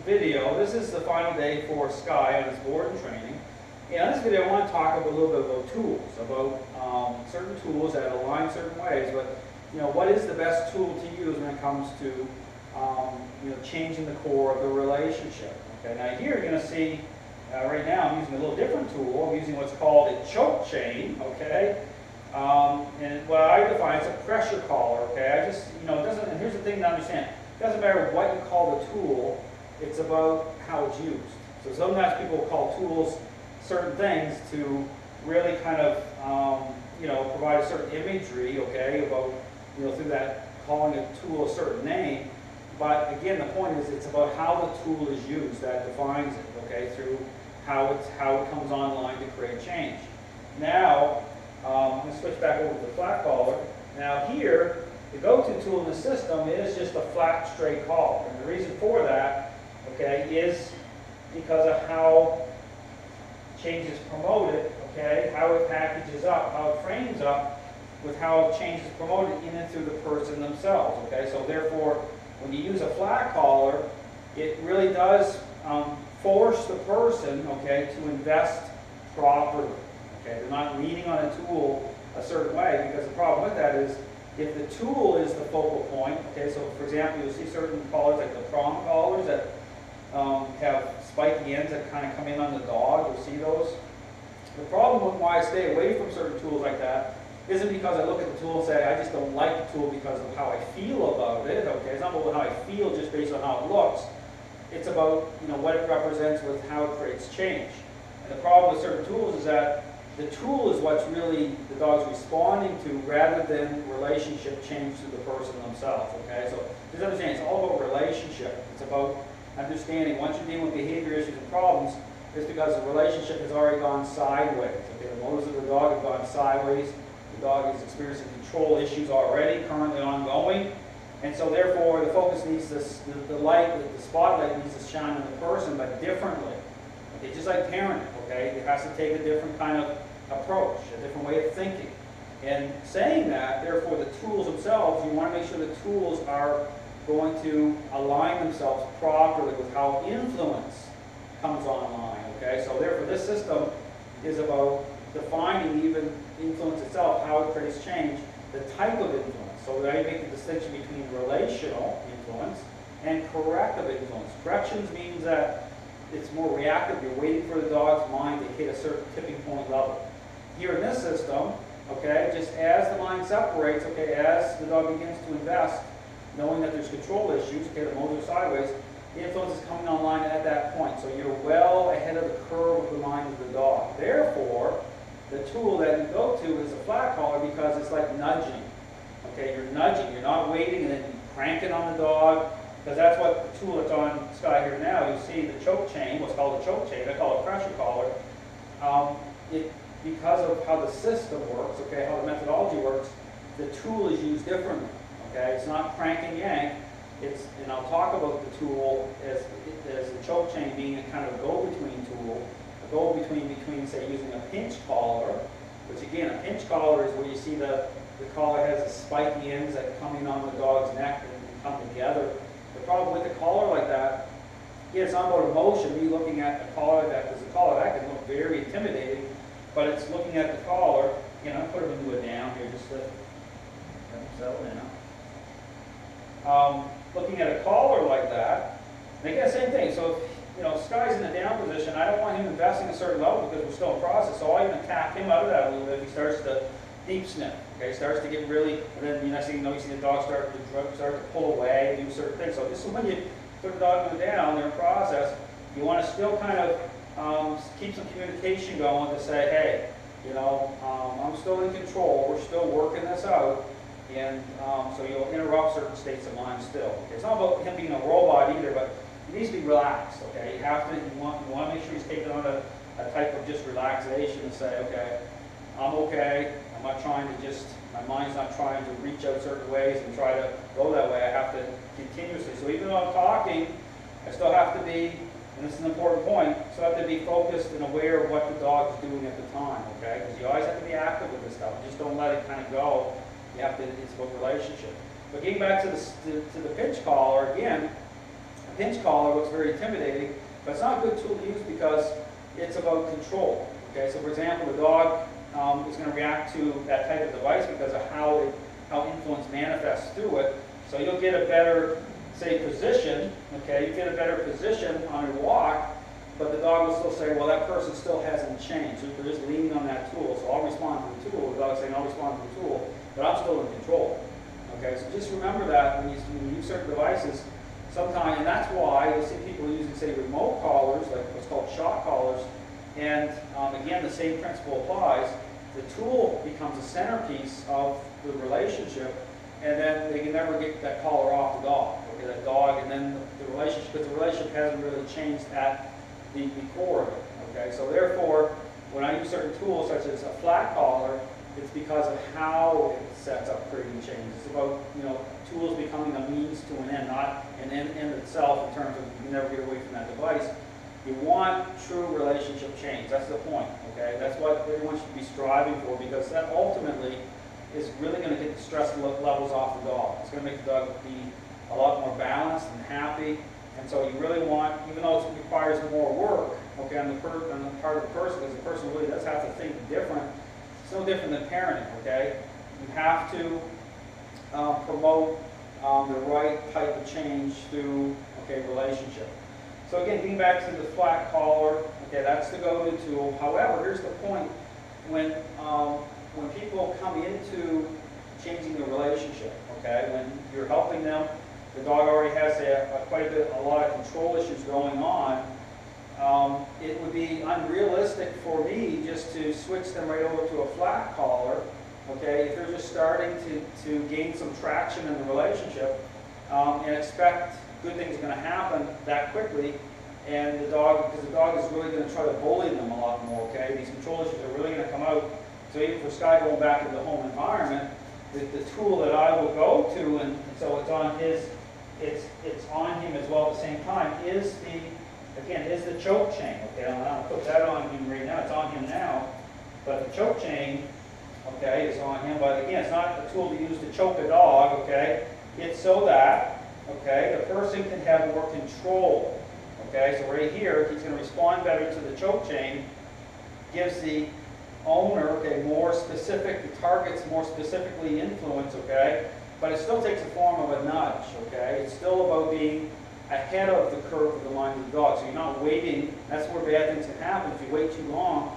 video. This is the final day for Sky on his board and training. And in this video I want to talk a little bit about tools, about certain tools that align certain ways, but what is the best tool to use when it comes to changing the core of the relationship. Okay, now here you're going to see, right now I'm using a little different tool. I'm using what's called a choke chain, okay? And what I define is a pressure collar, okay? I just, it doesn't, and here's the thing to understand, it doesn't matter what you call the tool, it's about how it's used. So sometimes people call tools certain things to really kind of, provide a certain imagery, okay, about, through that calling a tool a certain name. But again, the point is it's about how the tool is used that defines it, okay, through how it comes online to create change. Now, I'm going to switch back over to the flat collar. Now here, the go-to tool in the system is just a flat, straight collar. And the reason for that, okay, is because of how change is promoted, okay, how it packages up, how it frames up with how change is promoted in and through the person themselves, okay. So therefore, when you use a flat collar, it really does force the person, okay, to invest properly. Okay, they're not leaning on a tool a certain way, because the problem with that is if the tool is the focal point, okay, so for example, you'll see certain collars like the prong collars that have spiky ends that kind of come in on the dog. You'll see those. The problem with why I stay away from certain tools like that isn't because I look at the tool and say, I just don't like the tool because of how I feel about it, okay? It's not about how I feel just based on how it looks. It's about, what it represents with how it creates change. And the problem with certain tools is that the tool is what's really the dog's responding to rather than relationship change to the person themselves, okay? So just understand, it's all about relationship. It's about understanding once you're dealing with behavior issues and problems, it's because the relationship has already gone sideways, okay? The motives of the dog have gone sideways. The dog is experiencing control issues already, currently ongoing. And so therefore, the focus needs this, the light, the spotlight needs to shine on the person, but differently. Okay, just like parenting, okay? It has to take a different kind of approach, a different way of thinking. And saying that, therefore, the tools themselves, you want to make sure the tools are going to align themselves properly with how influence comes online, okay? So therefore, this system is about defining even influence itself, how it creates change, the type of influence. So now you make the distinction between relational influence and corrective influence. Corrections means that it's more reactive. You're waiting for the dog's mind to hit a certain tipping point level. Here in this system, okay, just as the mind separates, okay, as the dog begins to invest, knowing that there's control issues, okay, the motives are sideways, the influence is coming online at that point. So you're well ahead of the curve of the mind of the dog. Therefore, the tool that you go to is a flat collar because it's like nudging. Okay, you're nudging, you're not waiting and then cranking on the dog, because that's what the tool that's on Sky here now. You see the choke chain, what's called a choke chain, I call it pressure collar. Because of how the system works, okay, how the methodology works, the tool is used differently. Okay, it's not crank and yank. And I'll talk about the tool as the choke chain being a kind of go-between tool. A go-between, say, using a pinch collar, which again, a pinch collar is where you see the collar has the spiky ends that come in on the dog's neck and come together. The problem with the collar like that, yeah, it's not about emotion. Me looking at a collar that can look very intimidating, but it's looking at the collar. I'll put him into a down here just to settle down. Looking at a collar like that, and again, same thing. So if Sky's in a down position, I don't want him investing a certain level because we're still in process. So I'll even tap him out of that a little bit if he starts to deep sniff. Okay, starts to get really, and then next thing you see the dog start to pull away, do certain things. So this is when you put the dog in the down, they're in process. You want to still kind of keep some communication going to say, hey, I'm still in control. We're still working this out. And so you'll interrupt certain states of mind still. Okay? It's not about him being a robot either, but he needs to be relaxed. Okay, you want to make sure he's taking on a type of just relaxation and say, okay, I'm okay. I'm not trying to my mind's not trying to reach out certain ways and try to go that way. I have to continuously. So even though I'm talking, I still have to be, and this is an important point, still have to be focused and aware of what the dog's doing at the time. Okay, because you always have to be active with this stuff. Just don't let it kind of go. You have to, it's about relationship. But getting back to the pinch collar, again, pinch collar looks very intimidating, but it's not a good tool to use because it's about control. Okay, so for example, the dog is going to react to that type of device because of how influence manifests through it. So you'll get a better, say, position. Okay, you get a better position on your walk, but the dog will still say, well, that person still hasn't changed. So they're just leaning on that tool. So I'll respond to the tool. The dog's saying, I'll respond to the tool, but I'm still in control. Okay, so just remember that when you use certain devices, sometimes, and that's why you'll see people using, say, remote collars, like what's called shock collars, and again, the same principle applies. The tool becomes a centerpiece of the relationship, and then they can never get that collar off the dog, okay, that dog, and then the relationship, because the relationship hasn't really changed at the core of it, okay? So therefore, when I use certain tools, such as a flat collar, it's because of how it sets up creating change. It's about, tools becoming a means to an end, not an end in itself in terms of you never get away from that device. You want true relationship change. That's the point, okay? That's what everyone should be striving for, because that ultimately is really going to get the stress levels off the dog. It's going to make the dog be a lot more balanced and happy. And so you really want, even though it requires more work, okay, on the part of the person, because the person really does have to think different. It's no different than parenting, okay? You have to promote the right type of change through, relationship. So again, getting back to the flat collar, okay, that's the go-to tool. However, here's the point: when people come into changing the relationship, okay, when you're helping them, the dog already has a lot of control issues going on. It would be unrealistic for me just to switch them right over to a flat collar, okay, if they're just starting to gain some traction in the relationship, and expect good things are going to happen that quickly, and because the dog is really going to try to bully them a lot more, okay? These control issues are really going to come out. So even for Sky going back into the home environment, the tool that I will go to, and so it's on him as well at the same time, is the choke chain, okay? I'm going to put that on him right now. It's on him now, but the choke chain, okay, is on him. But again, it's not a tool to use to choke a dog, okay? It's so that, okay, the person can have more control, okay? So right here, he's going to respond better to the choke chain, gives the owner, okay, more specific, the target's more specifically influence, okay? But it still takes the form of a nudge, okay? It's still about being ahead of the curve of the mind of the dog. So you're not waiting. That's where bad things can happen. If you wait too long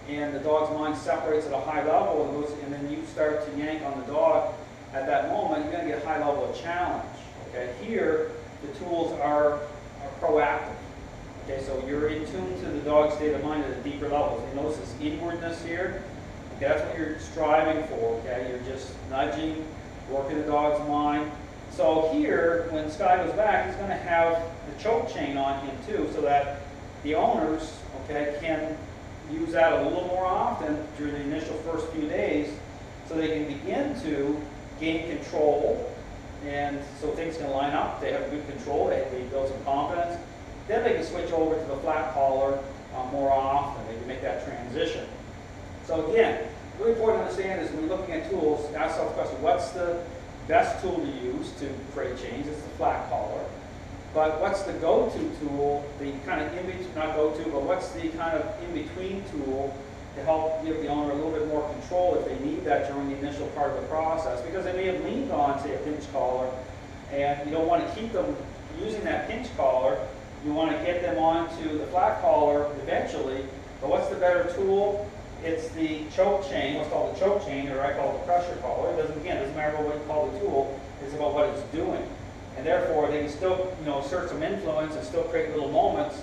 and the dog's mind separates at a high level and then you start to yank on the dog at that moment, you're going to get a high level of challenge, okay? Here, the tools are proactive. Okay, so you're in tune to the dog's state of mind at a deeper level. You notice this inwardness here? Okay, that's what you're striving for, okay? You're just nudging, working the dog's mind. So here, when Sky goes back, he's going to have the choke chain on him too, so that the owners, okay, can use that a little more often during the initial first few days, so they can begin to gain control, and so things can line up. They have good control, they build some confidence. Then they can switch over to the flat collar more often. They can make that transition. So again, really important to understand is when you're looking at tools, ask yourself the question, what's the best tool to use to create change? It's the flat collar. But what's the go-to tool, the kind of in-between, not go-to, but what's the kind of in-between tool to help give the owner a little bit more control if they need that during the initial part of the process? Because they may have leaned on, say, a pinch collar, and you don't want to keep them using that pinch collar. You want to get them onto the flat collar eventually. But what's the better tool? It's the choke chain, what's called the choke chain, or I call it the pressure collar. It doesn't matter what you call the tool, it's about what it's doing. And therefore, they can still, assert some influence and still create little moments,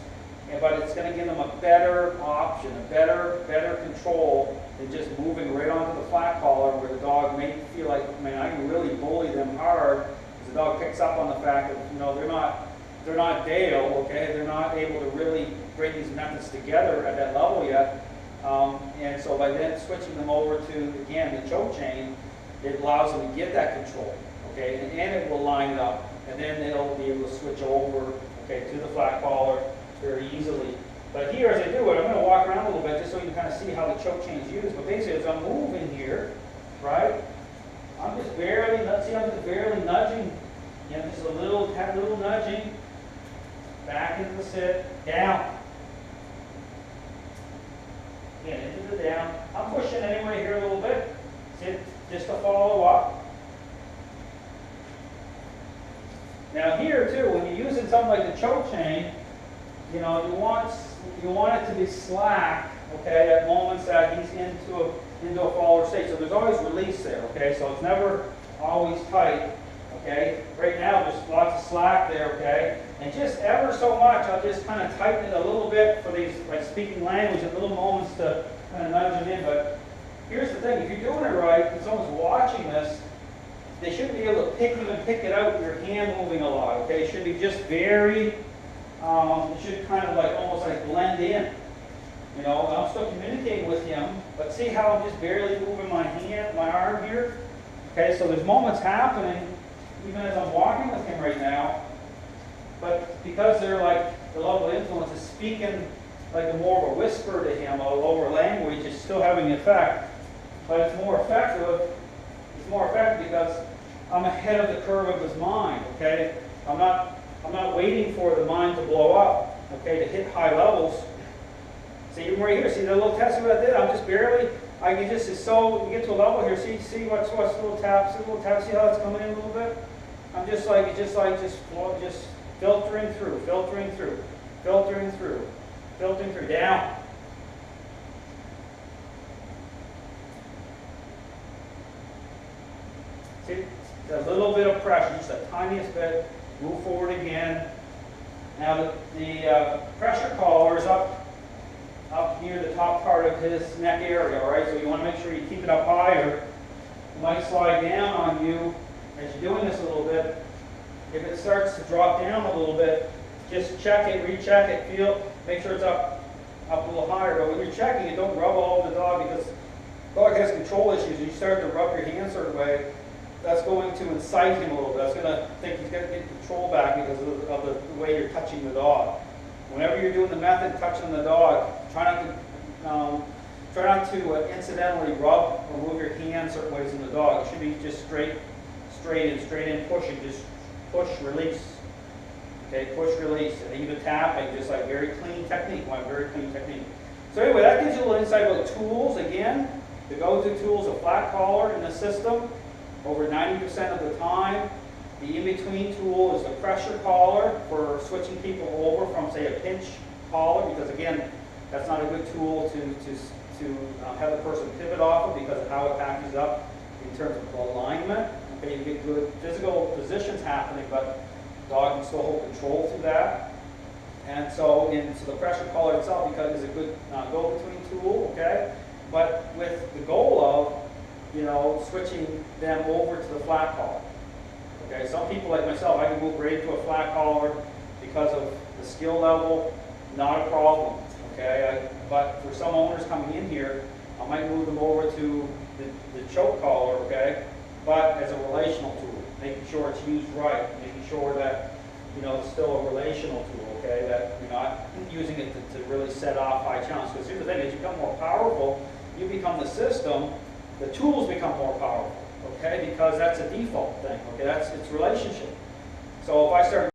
but it's going to give them a better option, a better control than just moving right onto the flat collar where the dog may feel like, man, I can really bully them hard, because the dog picks up on the fact that, they're not Dale, okay? They're not able to really bring these methods together at that level yet. And so by then switching them over to, again, the choke chain, it allows them to get that control, okay? And it will line it up, and then they'll be able to switch over, okay, to the flat collar very easily. But here, as I do it, I'm going to walk around a little bit just so you can kind of see how the choke chain is used. But basically, as I'm moving here, right, I'm just barely nudging, just a little nudging. back into the sit, down. Again, into the down. I'm pushing anyway here a little bit. Sit, just to follow up. Now here too, when you're using something like the choke chain, you know, you want it to be slack, okay, at moments that he's into a follower state. So there's always release there, okay, so it's never always tight, okay. Right now, there's lots of slack there, okay, and just ever so much, I'll just kind of tighten it a little bit for these, like speaking language, at little moments to kind of nudge it in. But here's the thing, if you're doing it right, if someone's watching this, they shouldn't be able to pick it out with your hand moving a lot, okay? It should be just very, it should kind of like almost like blend in. You know, I'm still communicating with him, but see how I'm just barely moving my hand, my arm here? Okay, so there's moments happening, even as I'm walking with him right now, but because they're like, the level of influence is speaking like a more of a whisper to him, a lower language, it's still having an effect, but it's more effective. It's more effective because I'm ahead of the curve of his mind, okay? I'm not waiting for the mind to blow up, okay, to hit high levels. See, even right here, see the little test that I did? I'm just barely, I can just, it's so, you get to a level here, see what's the little tap, see how it's coming in a little bit? I'm just like, just filtering through, down. See, a little bit of pressure, just the tiniest bit, move forward again. Now the pressure collar is up near the top part of his neck area, all right? So you want to make sure you keep it up higher. It might slide down on you as you're doing this a little bit. If it starts to drop down a little bit, just check it, recheck it, feel, make sure it's up a little higher. But when you're checking it, don't rub all over the dog because the dog has control issues. You start to rub your hand a certain way, that's going to incite him a little bit. That's going to think he's going to get control back because of the way you're touching the dog. Whenever you're doing the method touching the dog, try not to incidentally rub or move your hand certain ways in the dog. It should be just straight in, pushing, just push, release. Okay, push, release, and even tapping, just like very clean technique. Very clean technique. So anyway, that gives you a little insight about tools. Again, the go-to tools, a flat collar in the system, over 90% of the time. The in-between tool is the pressure collar for switching people over from, say, a pinch collar, because again, that's not a good tool to have the person pivot off of because of how it packages up in terms of alignment. Okay, you get good physical positions happening, but the dog can still hold control through that. And so the pressure collar itself is a good go-between tool, okay? But with the goal of, you know, switching them over to the flat collar. Okay, some people like myself, I can move right to a flat collar because of the skill level, not a problem. Okay, but for some owners coming in here, I might move them over to the choke collar, okay, but as a relational tool, making sure it's used right, making sure that, you know, it's still a relational tool, okay, that you're not using it to really set off high challenge. Because here's the thing, as you become more powerful, you become the system, the tools become more powerful, okay, because that's a default thing, okay, it's relationship. So if I start